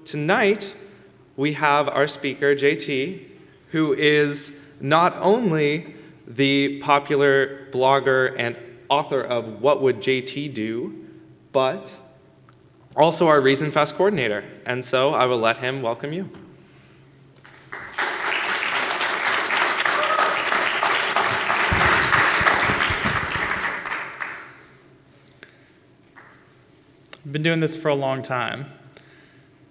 tonight we have our speaker, JT, who is not only the popular blogger and author of What Would JT Do, but also our ReasonFest coordinator. And so I will let him welcome you. I've been doing this for a long time.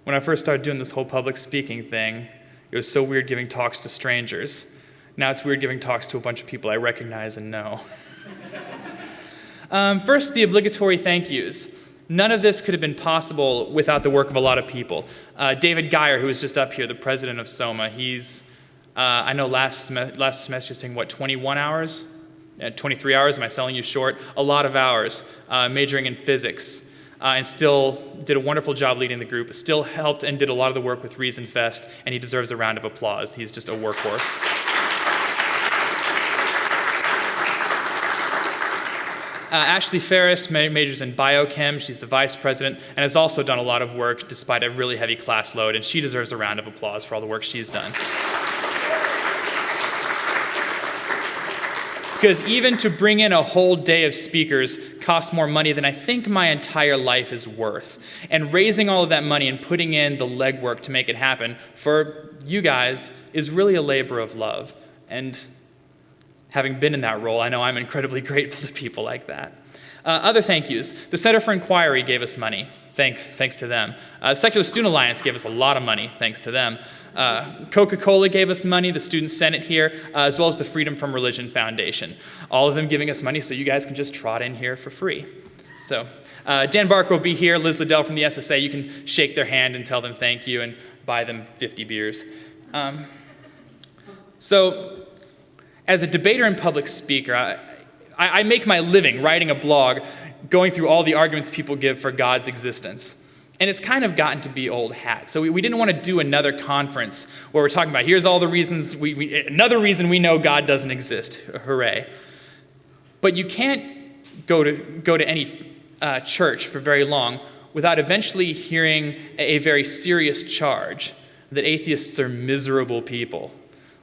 When I first started doing this whole public speaking thing, it was so weird giving talks to strangers. Now it's weird giving talks to a bunch of people I recognize and know. First, the obligatory thank yous. None of this could have been possible without the work of a lot of people. David Geyer, who was just up here, the president of KUSOMA, he's, I know last semester saying, 21 hours? 23 hours, am I selling you short? A lot of hours, majoring in physics. And still did a wonderful job leading the group, still helped and did a lot of the work with ReasonFest, and he deserves a round of applause. He's just a workhorse. Ashley Ferris majors in biochem. She's the vice president and has also done a lot of work despite a really heavy class load, and she deserves a round of applause for all the work she's done. Because even to bring in a whole day of speakers costs more money than I think my entire life is worth. And raising all of that money and putting in the legwork to make it happen for you guys is really a labor of love. And having been in that role, I know I'm incredibly grateful to people like that. Other thank yous. The Center for Inquiry gave us money. Thanks to them. Secular Student Alliance gave us a lot of money. Thanks to them. Coca-Cola gave us money, the Student Senate here, as well as the Freedom from Religion Foundation. All of them giving us money so you guys can just trot in here for free. So Dan Barker will be here, Liz Liddell from the SSA. You can shake their hand and tell them thank you and buy them 50 beers. So as a debater and public speaker, I make my living writing a blog going through all the arguments people give for God's existence. And it's kind of gotten to be old hat. So we didn't want to do another conference where we're talking about, here's all the reasons, another reason we know God doesn't exist. Hooray. But you can't go to any church for very long without eventually hearing a very serious charge that atheists are miserable people.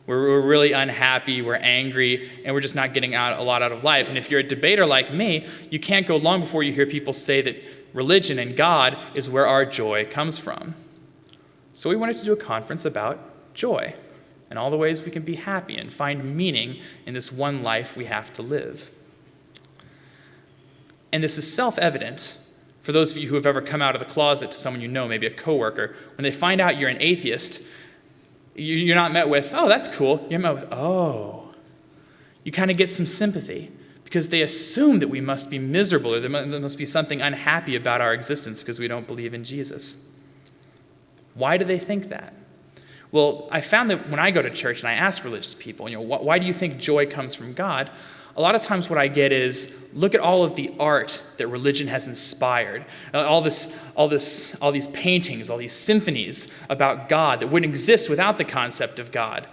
We're really unhappy, we're angry, and we're just not getting a lot out of life. And if you're a debater like me, you can't go long before you hear people say that religion and God is where our joy comes from. So we wanted to do a conference about joy and all the ways we can be happy and find meaning in this one life we have to live. And this is self-evident for those of you who have ever come out of the closet to someone you know, maybe a coworker. When they find out you're an atheist, you're not met with, oh, that's cool. You're met with, oh. You kind of get some sympathy because they assume that we must be miserable or there must be something unhappy about our existence because we don't believe in Jesus. Why do they think that? Well, I found that when I go to church and I ask religious people, why do you think joy comes from God? A lot of times what I get is, look at all of the art that religion has inspired. All these paintings, all these symphonies about God that wouldn't exist without the concept of God.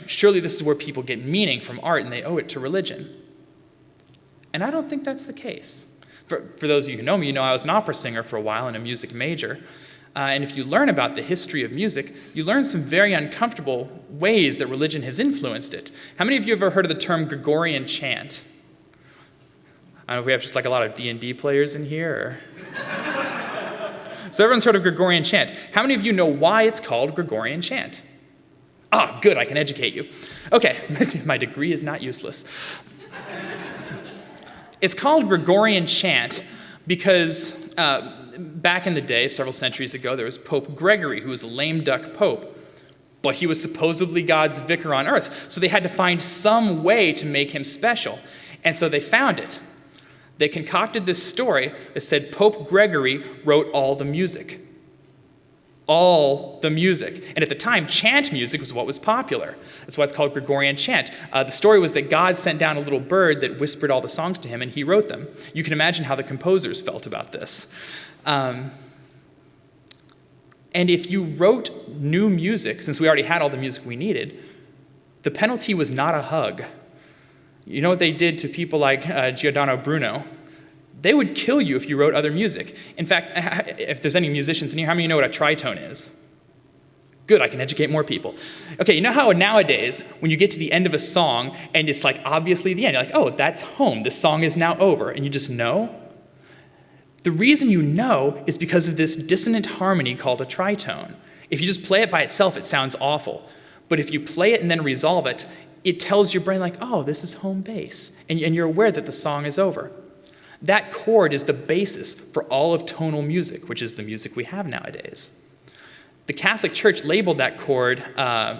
Surely this is where people get meaning from art and they owe it to religion. And I don't think that's the case. For those of you who know me, you know I was an opera singer for a while and a music major. And if you learn about the history of music, you learn some very uncomfortable ways that religion has influenced it. How many of you have ever heard of the term Gregorian chant? I don't know if we have just like a lot of D&D players in here. So everyone's heard of Gregorian chant. How many of you know why it's called Gregorian chant? Ah, good, I can educate you. Okay, my degree is not useless. It's called Gregorian chant because back in the day, several centuries ago, there was Pope Gregory, who was a lame duck pope, but he was supposedly God's vicar on earth. So they had to find some way to make him special. And so they found it. They concocted this story that said Pope Gregory wrote all the music. All the music. And at the time, chant music was what was popular. That's why it's called Gregorian chant. The story was that God sent down a little bird that whispered all the songs to him, and he wrote them. You can imagine how the composers felt about this. And if you wrote new music, since we already had all the music we needed, the penalty was not a hug. You know what they did to people like Giordano Bruno? They would kill you if you wrote other music. In fact, if there's any musicians in here, how many of you know what a tritone is? Good, I can educate more people. Okay, you know how nowadays, when you get to the end of a song, and it's like obviously the end, you're like, oh, that's home, this song is now over, and you just know? The reason you know is because of this dissonant harmony called a tritone. If you just play it by itself, it sounds awful. But if you play it and then resolve it, it tells your brain like, oh, this is home base, and you're aware that the song is over. That chord is the basis for all of tonal music, which is the music we have nowadays. The Catholic Church labeled that chord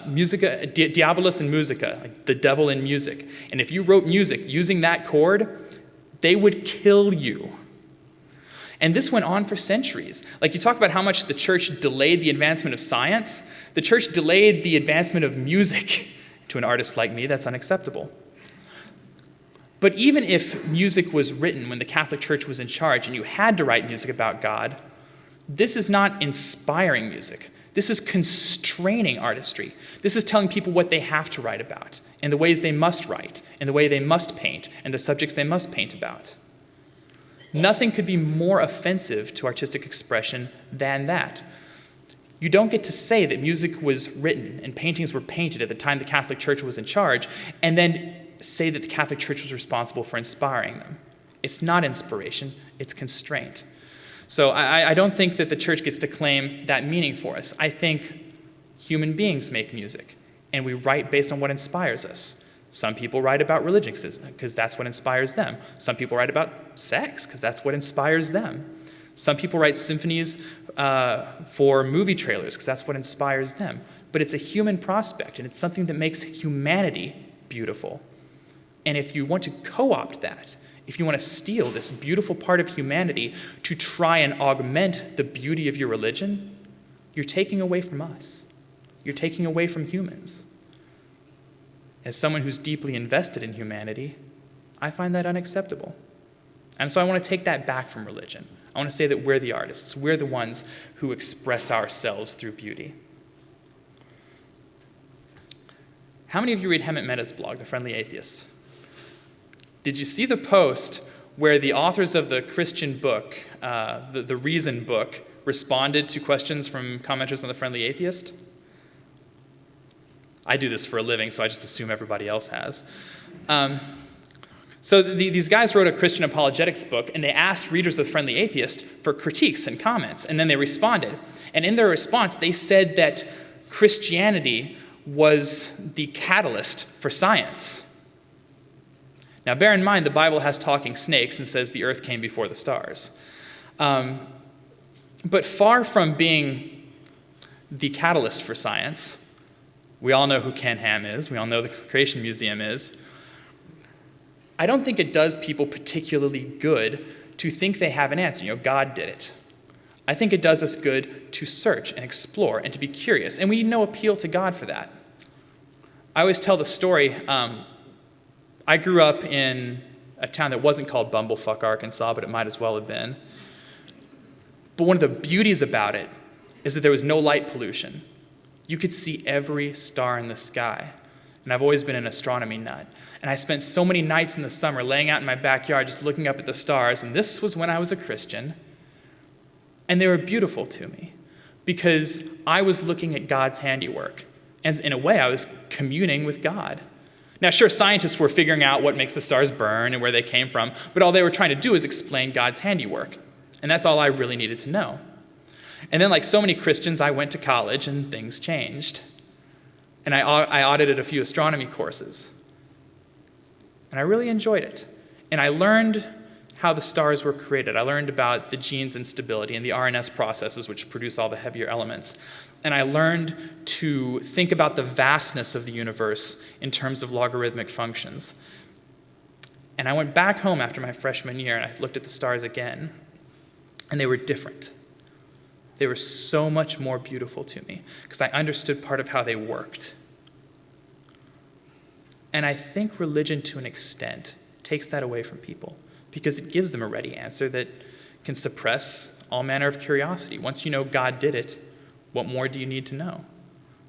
musica, diabolus in musica, like the devil in music. And if you wrote music using that chord, they would kill you. And this went on for centuries. Like you talk about how much the church delayed the advancement of science. The church delayed the advancement of music. To an artist like me, that's unacceptable. But even if music was written when the Catholic Church was in charge and you had to write music about God, this is not inspiring music. This is constraining artistry. This is telling people what they have to write about, and the ways they must write, and the way they must paint, and the subjects they must paint about. Nothing could be more offensive to artistic expression than that. You don't get to say that music was written and paintings were painted at the time the Catholic Church was in charge, and then say that the Catholic Church was responsible for inspiring them. It's not inspiration, it's constraint. So I don't think that the church gets to claim that meaning for us. I think human beings make music, and we write based on what inspires us. Some people write about religion because that's what inspires them. Some people write about sex because that's what inspires them. Some people write symphonies for movie trailers because that's what inspires them. But it's a human prospect, and it's something that makes humanity beautiful. And if you want to co-opt that, if you want to steal this beautiful part of humanity to try and augment the beauty of your religion, you're taking away from us. You're taking away from humans. As someone who's deeply invested in humanity, I find that unacceptable. And so I want to take that back from religion. I want to say that we're the artists. We're the ones who express ourselves through beauty. How many of you read Hemant Mehta's blog, The Friendly Atheist? Did you see the post where the authors of the Christian book, the Reason book, responded to questions from commenters on The Friendly Atheist? I do this for a living, so I just assume everybody else has. So these guys wrote a Christian apologetics book, and they asked readers of The Friendly Atheist for critiques and comments, and then they responded. And in their response, they said that Christianity was the catalyst for science. Now, bear in mind, the Bible has talking snakes and says the earth came before the stars. But far from being the catalyst for science, we all know who Ken Ham is, we all know the Creation Museum is, I don't think it does people particularly good to think they have an answer. God did it. I think it does us good to search and explore and to be curious, and we need no appeal to God for that. I always tell the story, I grew up in a town that wasn't called Bumblefuck, Arkansas, but it might as well have been. But one of the beauties about it is that there was no light pollution. You could see every star in the sky. And I've always been an astronomy nut. And I spent so many nights in the summer laying out in my backyard just looking up at the stars, and this was when I was a Christian. And they were beautiful to me because I was looking at God's handiwork. And in a way, I was communing with God. Now, sure, scientists were figuring out what makes the stars burn and where they came from, but all they were trying to do is explain God's handiwork. And that's all I really needed to know. And then, like so many Christians, I went to college and things changed. And I audited a few astronomy courses. And I really enjoyed it. And I learned how the stars were created. I learned about the genes' instability and the RNS processes which produce all the heavier elements. And I learned to think about the vastness of the universe in terms of logarithmic functions. And I went back home after my freshman year and I looked at the stars again. And they were different. They were so much more beautiful to me because I understood part of how they worked. And I think religion, to an extent, takes that away from people because it gives them a ready answer that can suppress all manner of curiosity. Once you know God did it, what more do you need to know?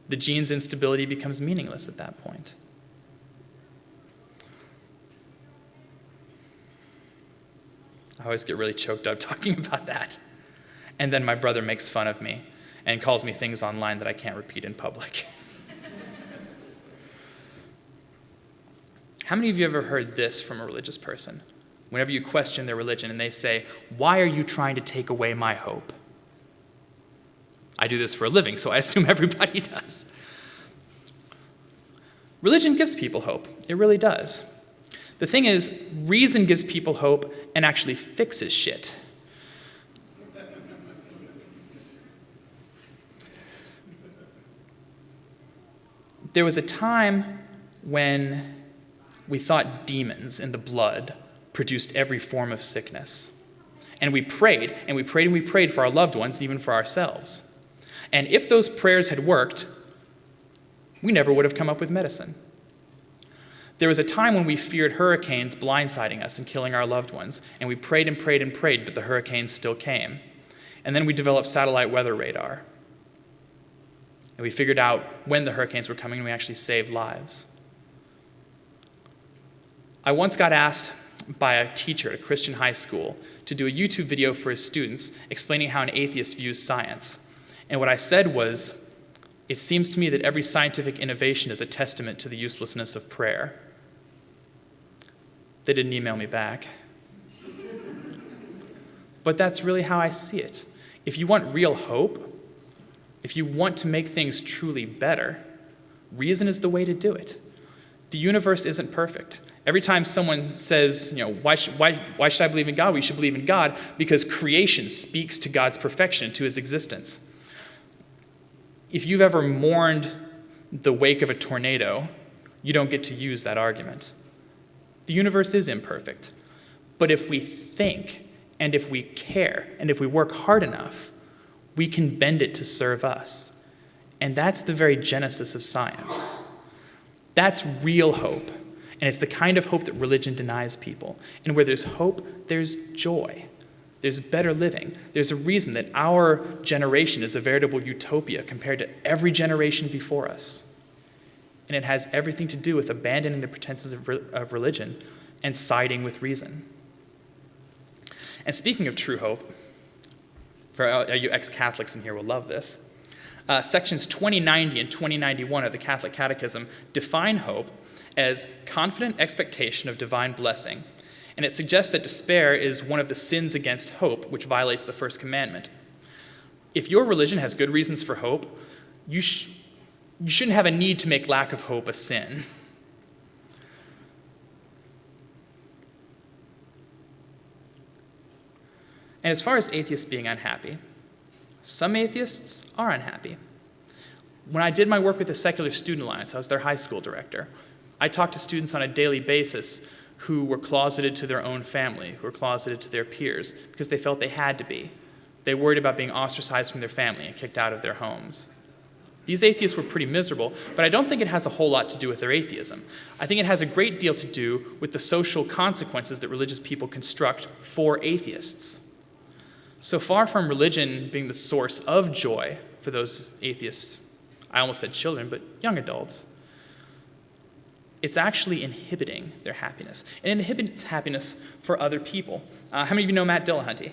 The gene's instability becomes meaningless at that point. I always get really choked up talking about that. And then my brother makes fun of me and calls me things online that I can't repeat in public. How many of you ever heard this from a religious person? Whenever you question their religion and they say, "Why are you trying to take away my hope?" I do this for a living, so I assume everybody does. Religion gives people hope. It really does. The thing is, reason gives people hope and actually fixes shit. There was a time when we thought demons in the blood produced every form of sickness. And we prayed, and we prayed, and we prayed for our loved ones, and even for ourselves. And if those prayers had worked, we never would have come up with medicine. There was a time when we feared hurricanes blindsiding us and killing our loved ones, and we prayed and prayed and prayed, but the hurricanes still came. And then we developed satellite weather radar. And we figured out when the hurricanes were coming, and we actually saved lives. I once got asked by a teacher at a Christian high school to do a YouTube video for his students explaining how an atheist views science. And what I said was, "It seems to me that every scientific innovation is a testament to the uselessness of prayer." They didn't email me back. But that's really how I see it. If you want real hope, if you want to make things truly better, reason is the way to do it. The universe isn't perfect. Every time someone says, why should I believe in God? We should believe in God because creation speaks to God's perfection, to his existence. If you've ever mourned the wake of a tornado, you don't get to use that argument. The universe is imperfect. But if we think, and if we care, and if we work hard enough, we can bend it to serve us. And that's the very genesis of science. That's real hope. And it's the kind of hope that religion denies people. And where there's hope, there's joy. There's better living. There's a reason that our generation is a veritable utopia compared to every generation before us. And it has everything to do with abandoning the pretenses of religion and siding with reason. And speaking of true hope, for you ex-Catholics in here will love this, sections 2090 and 2091 of the Catholic Catechism define hope as confident expectation of divine blessing, and it suggests that despair is one of the sins against hope, which violates the first commandment. If your religion has good reasons for hope, you shouldn't have a need to make lack of hope a sin. And as far as atheists being unhappy, some atheists are unhappy. When I did my work with the Secular Student Alliance, I was their high school director, I talked to students on a daily basis who were closeted to their own family, who were closeted to their peers, because they felt they had to be. They worried about being ostracized from their family and kicked out of their homes. These atheists were pretty miserable, but I don't think it has a whole lot to do with their atheism. I think it has a great deal to do with the social consequences that religious people construct for atheists. So far from religion being the source of joy for those atheists, I almost said children, but young adults, it's actually inhibiting their happiness. And it inhibits happiness for other people. How many of you know Matt Dillahunty?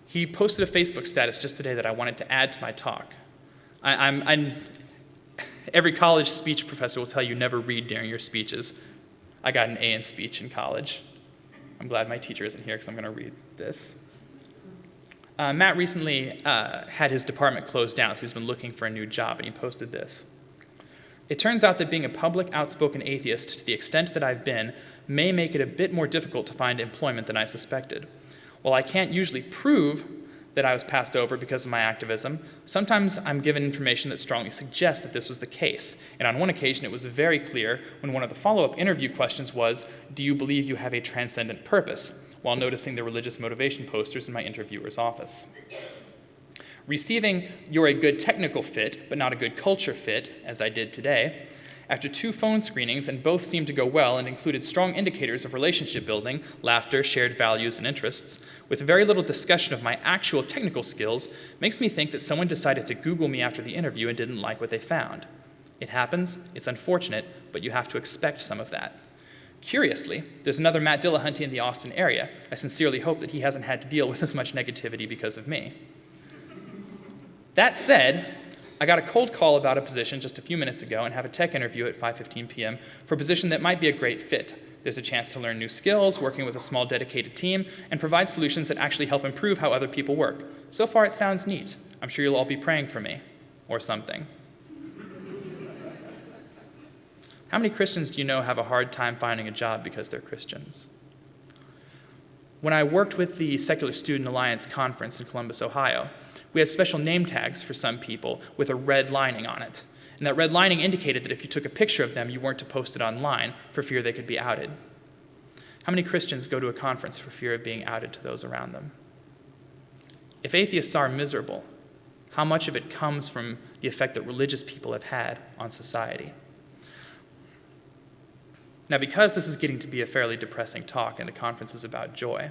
He posted a Facebook status just today that I wanted to add to my talk. Every college speech professor will tell you never read during your speeches. I got an A in speech in college. I'm glad my teacher isn't here because I'm going to read this. Matt recently had his department closed down, so he's been looking for a new job, and he posted this. It turns out that being a public, outspoken atheist, to the extent that I've been, may make it a bit more difficult to find employment than I suspected. While I can't usually prove that I was passed over because of my activism, sometimes I'm given information that strongly suggests that this was the case. And on one occasion, it was very clear when one of the follow-up interview questions was, "Do you believe you have a transcendent purpose?" while noticing the religious motivation posters in my interviewer's office. Receiving "you're a good technical fit, but not a good culture fit," as I did today, after 2 phone screenings, and both seemed to go well and included strong indicators of relationship building, laughter, shared values, and interests, with very little discussion of my actual technical skills, makes me think that someone decided to Google me after the interview and didn't like what they found. It happens, it's unfortunate, but you have to expect some of that. Curiously, there's another Matt Dillahunty in the Austin area. I sincerely hope that he hasn't had to deal with as much negativity because of me. That said, I got a cold call about a position just a few minutes ago and have a tech interview at 5:15 p.m. for a position that might be a great fit. There's a chance to learn new skills, working with a small dedicated team, and provide solutions that actually help improve how other people work. So far, it sounds neat. I'm sure you'll all be praying for me, or something. How many Christians do you know have a hard time finding a job because they're Christians? When I worked with the Secular Student Alliance conference in Columbus, Ohio, we had special name tags for some people with a red lining on it. And that red lining indicated that if you took a picture of them, you weren't to post it online for fear they could be outed. How many Christians go to a conference for fear of being outed to those around them? If atheists are miserable, how much of it comes from the effect that religious people have had on society? Now, because this is getting to be a fairly depressing talk and the conference is about joy,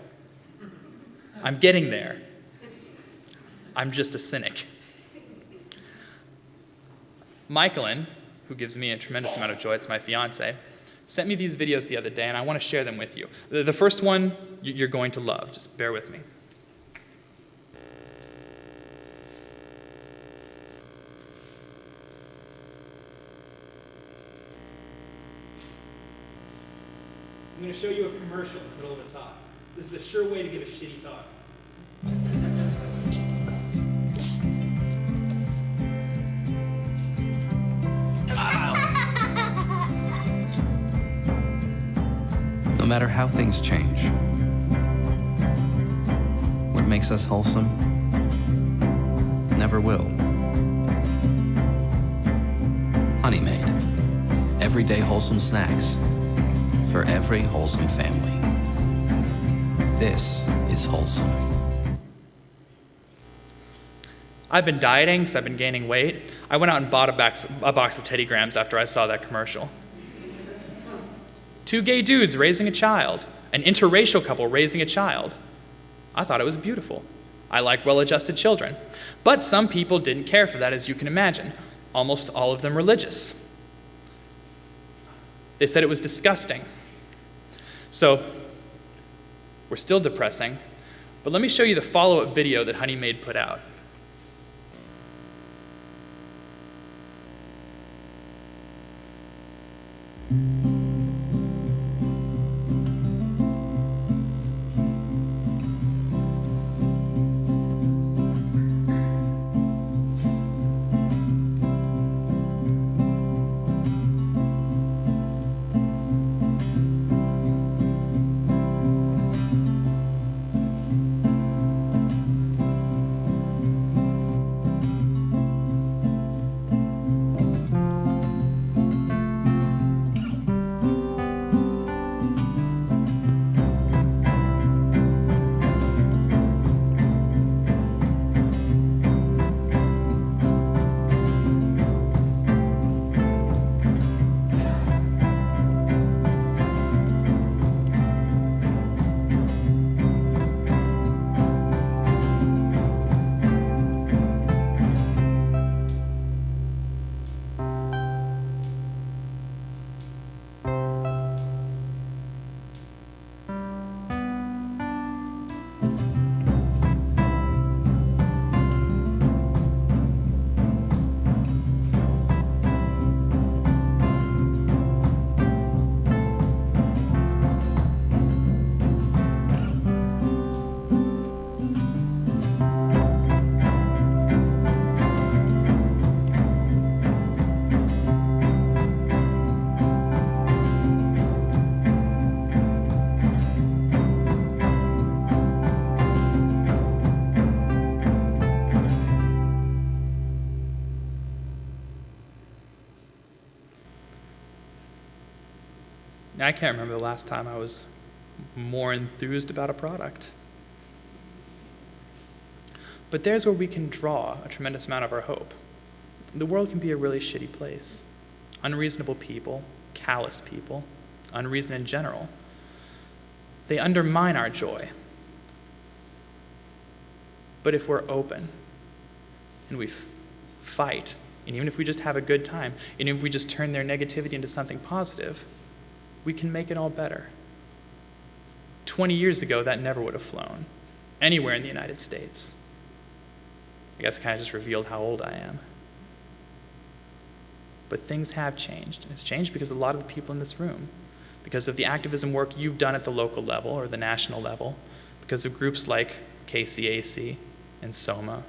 I'm getting there. I'm just a cynic. Michaelin, who gives me a tremendous amount of joy, it's my fiance, sent me these videos the other day, and I want to share them with you. The first one you're going to love. Just bear with me. I'm going to show you a commercial in the middle of a talk. This is a sure way to give a shitty talk. No matter how things change, what makes us wholesome never will. Honey Maid, everyday wholesome snacks for every wholesome family. This is wholesome. I've been dieting because I've been gaining weight. I went out and bought a box of Teddy Grahams after I saw that commercial. 2 gay dudes raising a child, an interracial couple raising a child. I thought it was beautiful. I like well-adjusted children. But some people didn't care for that, as you can imagine. Almost all of them religious. They said it was disgusting. So, we're still depressing, but let me show you the follow-up video that Honey Maid put out. Now, I can't remember the last time I was more enthused about a product. But there's where we can draw a tremendous amount of our hope. The world can be a really shitty place. Unreasonable people, callous people, unreason in general. They undermine our joy. But if we're open, and we fight, and even if we just have a good time, and even if we just turn their negativity into something positive, we can make it all better. 20 years ago, that never would have flown anywhere in the United States. I guess I kind of just revealed how old I am. But things have changed. And it's changed because a lot of the people in this room, because of the activism work you've done at the local level or the national level, because of groups like KCAC and KUSOMA.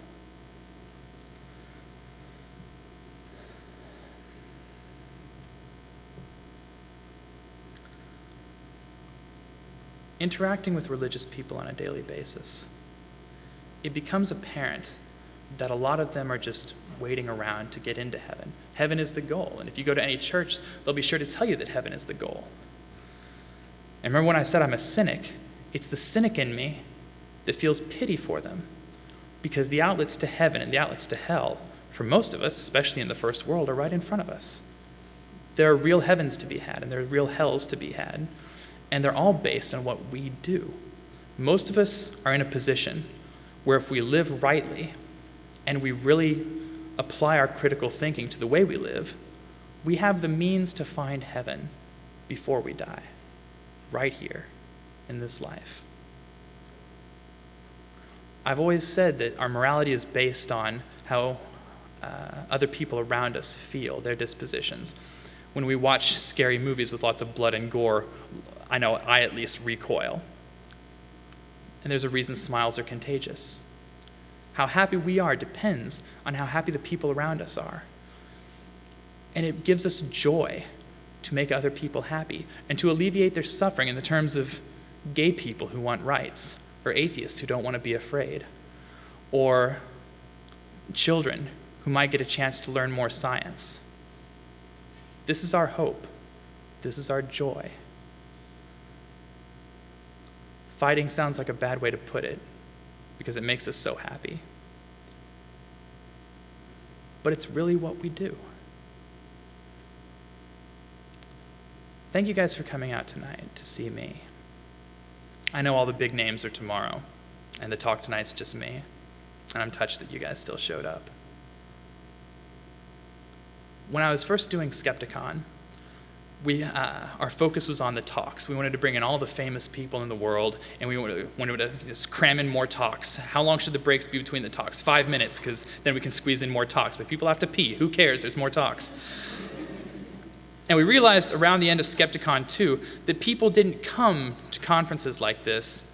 Interacting with religious people on a daily basis, it becomes apparent that a lot of them are just waiting around to get into heaven. Heaven is the goal, and if you go to any church, they'll be sure to tell you that heaven is the goal. And remember when I said I'm a cynic? It's the cynic in me that feels pity for them, because the outlets to heaven and the outlets to hell, for most of us, especially in the first world, are right in front of us. There are real heavens to be had, and there are real hells to be had, and they're all based on what we do. Most of us are in a position where if we live rightly and we really apply our critical thinking to the way we live, we have the means to find heaven before we die, right here in this life. I've always said that our morality is based on how other people around us feel, their dispositions. When we watch scary movies with lots of blood and gore, I know I at least recoil. And there's a reason smiles are contagious. How happy we are depends on how happy the people around us are. And it gives us joy to make other people happy and to alleviate their suffering in the terms of gay people who want rights, or atheists who don't want to be afraid, or children who might get a chance to learn more science. This is our hope. This is our joy. Fighting sounds like a bad way to put it because it makes us so happy. But it's really what we do. Thank you guys for coming out tonight to see me. I know all the big names are tomorrow, and the talk tonight's just me, and I'm touched that you guys still showed up. When I was first doing Skepticon, our focus was on the talks. We wanted to bring in all the famous people in the world, and we wanted to just cram in more talks. How long should the breaks be between the talks? 5 minutes, because then we can squeeze in more talks. But people have to pee. Who cares? There's more talks. And we realized around the end of Skepticon 2 that people didn't come to conferences like this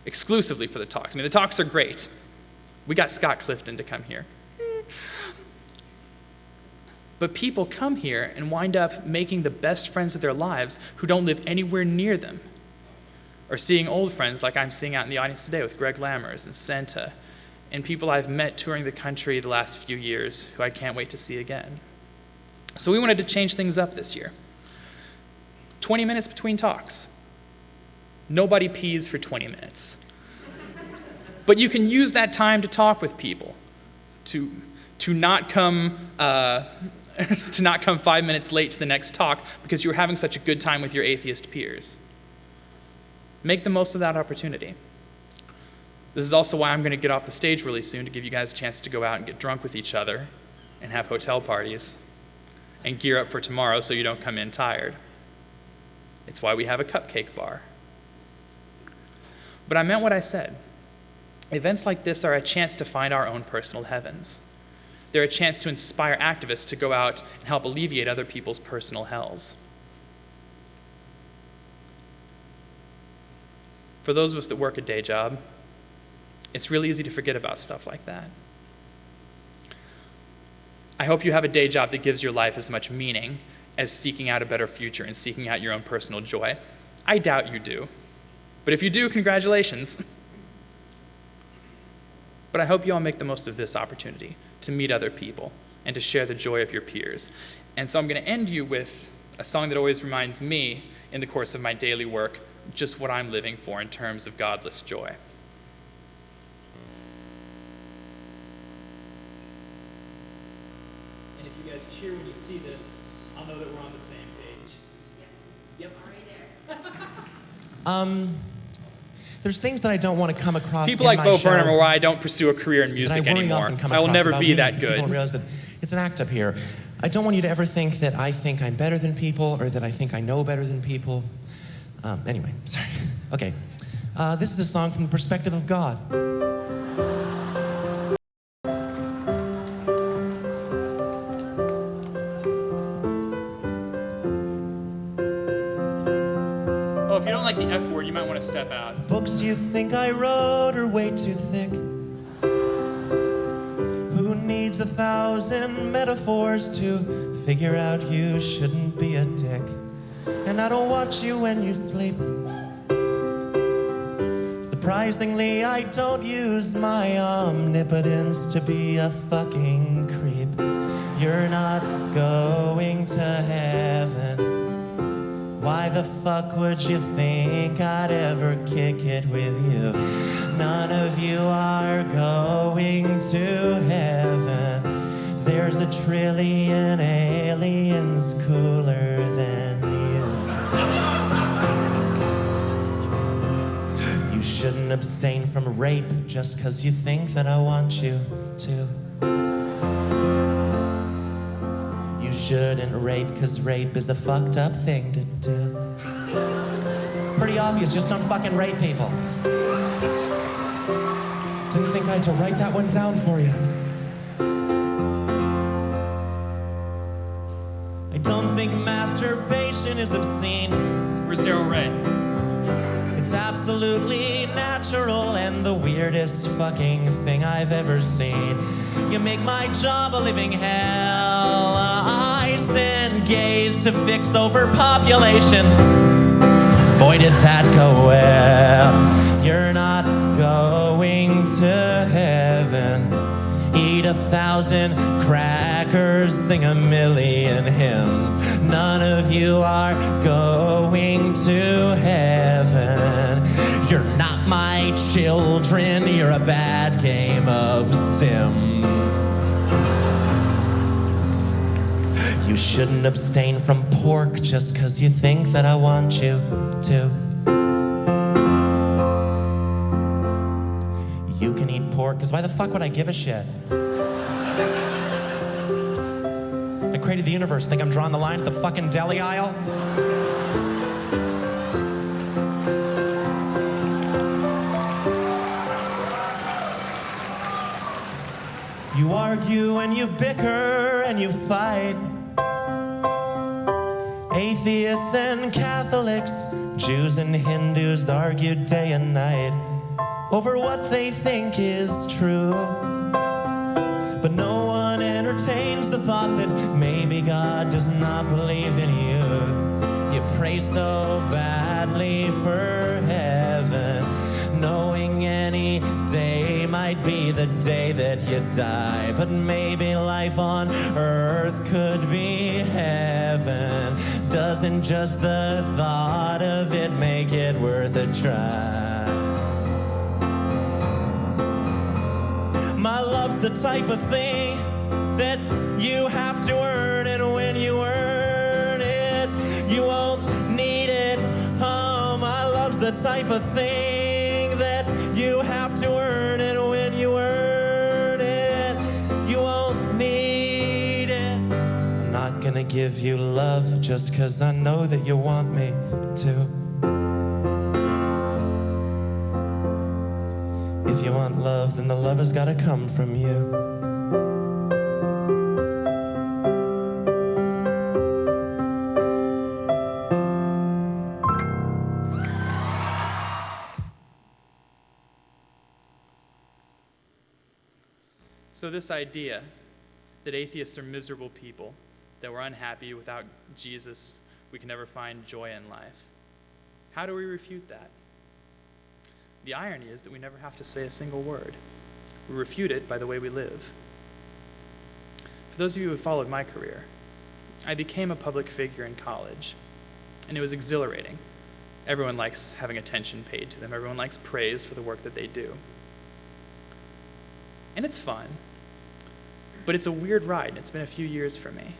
exclusively for the talks. I mean, the talks are great. We got Scott Clifton to come here. But people come here and wind up making the best friends of their lives who don't live anywhere near them. Or seeing old friends like I'm seeing out in the audience today with Greg Lammers and Senta, and people I've met touring the country the last few years who I can't wait to see again. So we wanted to change things up this year. 20 minutes between talks. Nobody pees for 20 minutes. But you can use that time to talk with people, to not come 5 minutes late to the next talk because you were having such a good time with your atheist peers. Make the most of that opportunity. This is also why I'm going to get off the stage really soon to give you guys a chance to go out and get drunk with each other and have hotel parties and gear up for tomorrow so you don't come in tired. It's why we have a cupcake bar. But I meant what I said. Events like this are a chance to find our own personal heavens. They're a chance to inspire activists to go out and help alleviate other people's personal hells. For those of us that work a day job, it's really easy to forget about stuff like that. I hope you have a day job that gives your life as much meaning as seeking out a better future and seeking out your own personal joy. I doubt you do. But if you do, congratulations. But I hope you all make the most of this opportunity to meet other people and to share the joy of your peers. And so I'm going to end you with a song that always reminds me, in the course of my daily work, just what I'm living for in terms of godless joy. And if you guys cheer when you see this, I'll know that we're on the same page. Yep. Right there. There's things that I don't want to come across. People like Bo Burnham are why I don't pursue a career in music anymore. I will never be that good. People don't realize that it's an act up here. I don't want you to ever think that I think I'm better than people or that I think I know better than people. Anyway, sorry. Okay. This is a song from the perspective of God. Oh, if you don't like the F word, you might want to step out. Books you think I wrote are way too thick. Who needs 1,000 metaphors to figure out you shouldn't be a dick? And I don't watch you when you sleep. Surprisingly, I don't use my omnipotence to be a fucking creep. You're not going to heaven. Why the fuck would you think I'd ever kick it with you? None of you are going to heaven. There's a trillion aliens cooler than you. You shouldn't abstain from rape just 'cause you think that I want you to. You shouldn't rape 'cause rape is a fucked up thing to do. Pretty obvious, just don't fucking rape people. Didn't think I had to write that one down for you. I don't think masturbation is obscene. Where's Daryl Ray? It's absolutely natural and the weirdest fucking thing I've ever seen. You make my job a living hell. I send gays to fix overpopulation. Boy, did that go well. You're not going to heaven. Eat 1,000 crackers, sing 1,000,000 hymns. None of you are going to heaven. You're not my children, you're a bad game of sim. You shouldn't abstain from pork just 'cause you think that I want you to. You can eat pork, 'cause why the fuck would I give a shit? I created the universe, think I'm drawing the line at the fucking deli aisle? You argue and you bicker and you fight. Atheists and Catholics, Jews and Hindus argue day and night over what they think is true. But no one entertains the thought that maybe God does not believe in you. You pray so badly for heaven, knowing any day might be the day that you die. But maybe life on earth could be heaven. Doesn't just the thought of it make it worth a try? My love's the type of thing that you have to earn, and when you earn it, you won't need it. Oh, my love's the type of thing that you have to earn, and when you earn it, you won't need it. I'm not gonna give you love just 'cause I know that you want me to. If you want love, then the love has gotta come from you. So this idea that atheists are miserable people, that we're unhappy without Jesus, we can never find joy in life. How do we refute that? The irony is that we never have to say a single word. We refute it by the way we live. For those of you who have followed my career, I became a public figure in college, and it was exhilarating. Everyone likes having attention paid to them. Everyone likes praise for the work that they do. And it's fun, but it's a weird ride, and it's been a few years for me.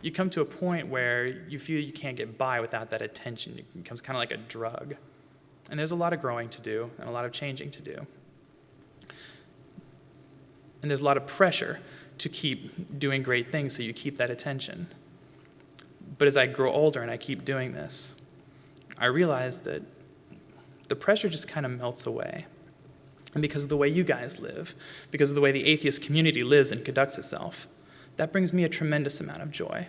You come to a point where you feel you can't get by without that attention. It becomes kind of like a drug. And there's a lot of growing to do and a lot of changing to do. And there's a lot of pressure to keep doing great things so you keep that attention. But as I grow older and I keep doing this, I realize that the pressure just kind of melts away. And because of the way you guys live, because of the way the atheist community lives and conducts itself, that brings me a tremendous amount of joy.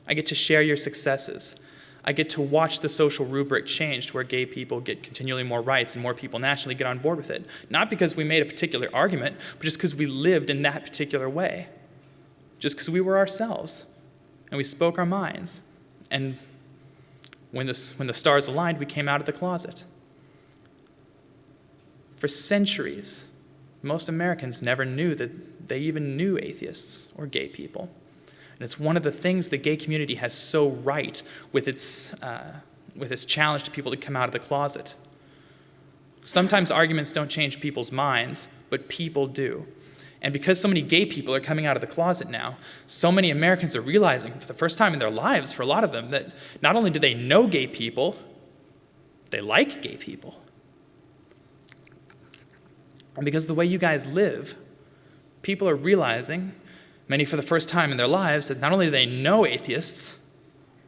I get to share your successes. I get to watch the social rubric change to where gay people get continually more rights and more people nationally get on board with it. Not because we made a particular argument, but just because we lived in that particular way. Just because we were ourselves and we spoke our minds. And when the stars aligned, we came out of the closet. For centuries, most Americans never knew that they even knew atheists or gay people. And it's one of the things the gay community has so right with its challenge to people to come out of the closet. Sometimes arguments don't change people's minds, but people do. And because so many gay people are coming out of the closet now, so many Americans are realizing for the first time in their lives, for a lot of them, that not only do they know gay people, they like gay people. And because of the way you guys live, people are realizing, many for the first time in their lives, that not only do they know atheists,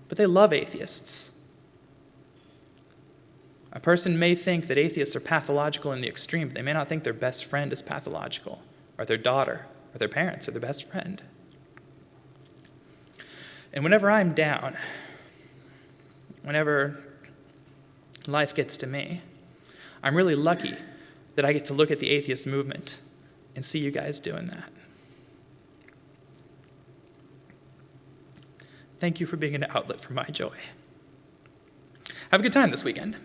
but they love atheists. A person may think that atheists are pathological in the extreme, but they may not think their best friend is pathological, or their daughter, or their parents, or their best friend. And whenever I'm down, whenever life gets to me, I'm really lucky that I get to look at the atheist movement and see you guys doing that. Thank you for being an outlet for my joy. Have a good time this weekend.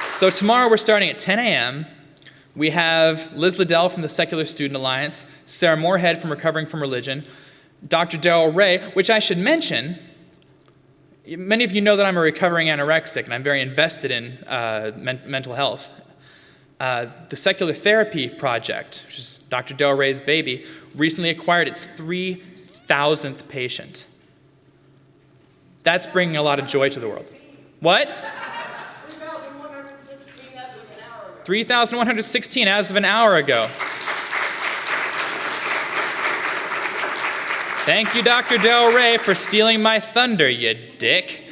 So tomorrow we're starting at 10 a.m. We have Liz Liddell from the Secular Student Alliance, Sarah Moorhead from Recovering from Religion, Dr. Darrell Ray, which I should mention, many of you know that I'm a recovering anorexic and I'm very invested in mental health. The Secular Therapy Project, which is Dr. Darrell Ray's baby, recently acquired its 3,000th patient. That's bringing a lot of joy to the world. What? 3,116 as of an hour ago. Thank you, Dr. Del Rey, for stealing my thunder, you dick.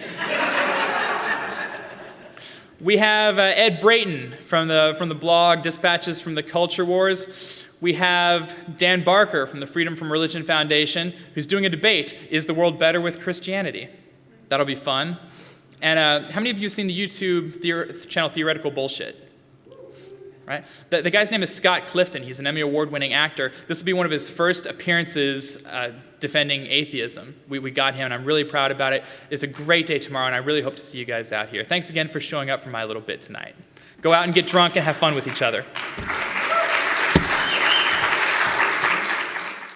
We have Ed Brayton from the blog Dispatches from the Culture Wars. We have Dan Barker from the Freedom from Religion Foundation, who's doing a debate, is the world better with Christianity? That'll be fun. And how many of you have seen the YouTube channel Theoretical Bullshit? Right? The guy's name is Scott Clifton. He's an Emmy Award-winning actor. This will be one of his first appearances defending atheism. We got him, and I'm really proud about it. It's a great day tomorrow, and I really hope to see you guys out here. Thanks again for showing up for my little bit tonight. Go out and get drunk and have fun with each other.